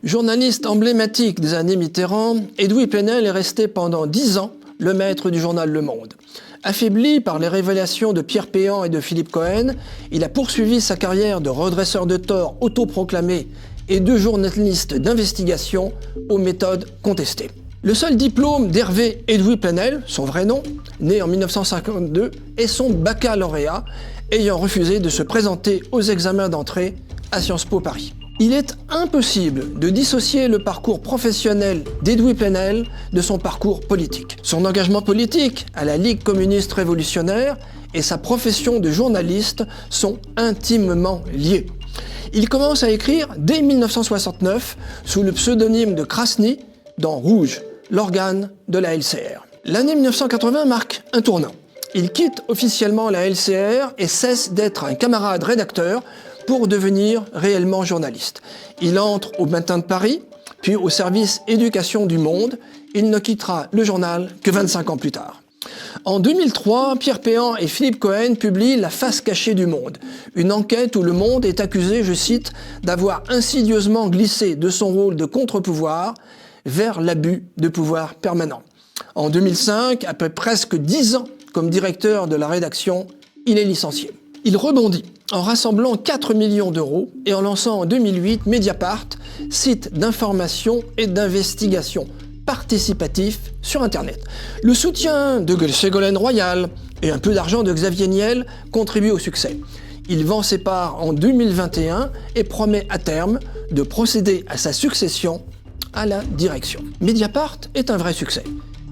Journaliste emblématique des années Mitterrand, Edoui Plenel est resté pendant 10 ans le maître du journal Le Monde. Affaibli par les révélations de Pierre Péan et de Philippe Cohen, il a poursuivi sa carrière de redresseur de tort autoproclamé et de journaliste d'investigation aux méthodes contestées. Le seul diplôme d'Hervé Edoui Plenel, son vrai nom, né en 1952, est son baccalauréat, ayant refusé de se présenter aux examens d'entrée à Sciences Po Paris. Il est impossible de dissocier le parcours professionnel d'Edoui Plenel de son parcours politique. Son engagement politique à la Ligue communiste révolutionnaire et sa profession de journaliste sont intimement liés. Il commence à écrire dès 1969 sous le pseudonyme de Krasny dans Rouge, l'organe de la LCR. L'année 1980 marque un tournant. Il quitte officiellement la LCR et cesse d'être un camarade rédacteur pour devenir réellement journaliste. Il entre au Matin de Paris, puis au service éducation du Monde. Il ne quittera le journal que 25 ans plus tard. En 2003, Pierre Péan et Philippe Cohen publient La face cachée du Monde, une enquête où le Monde est accusé, je cite, d'avoir insidieusement glissé de son rôle de contre-pouvoir vers l'abus de pouvoir permanent. En 2005, après presque 10 ans comme directeur de la rédaction, il est licencié. Il rebondit en rassemblant 4 millions d'euros et en lançant en 2008 Mediapart, site d'information et d'investigation participatif sur Internet. Le soutien de Ségolène Royal et un peu d'argent de Xavier Niel contribuent au succès. Il vend ses parts en 2021 et promet à terme de procéder à sa succession à la direction. Mediapart est un vrai succès.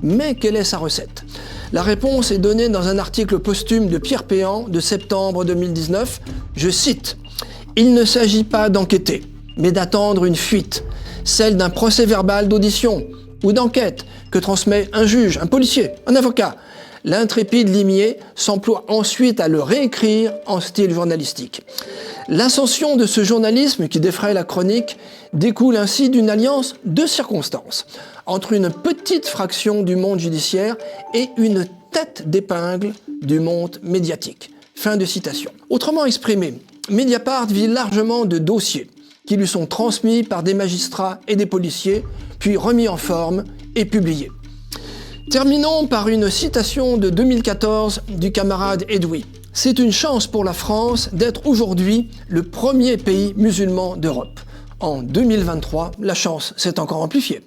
Mais quelle est sa recette? La réponse est donnée dans un article posthume de Pierre Péan de septembre 2019. Je cite « Il ne s'agit pas d'enquêter, mais d'attendre une fuite, celle d'un procès-verbal d'audition ou d'enquête que transmet un juge, un policier, un avocat. L'intrépide limier s'emploie ensuite à le réécrire en style journalistique. L'ascension de ce journalisme qui défraie la chronique découle ainsi d'une alliance de circonstances entre une petite fraction du monde judiciaire et une tête d'épingle du monde médiatique. » Fin de citation. Autrement exprimé, Mediapart vit largement de dossiers qui lui sont transmis par des magistrats et des policiers, puis remis en forme et publiés. Terminons par une citation de 2014 du camarade Edoui. « C'est une chance pour la France d'être aujourd'hui le premier pays musulman d'Europe. En 2023, la chance s'est encore amplifiée. »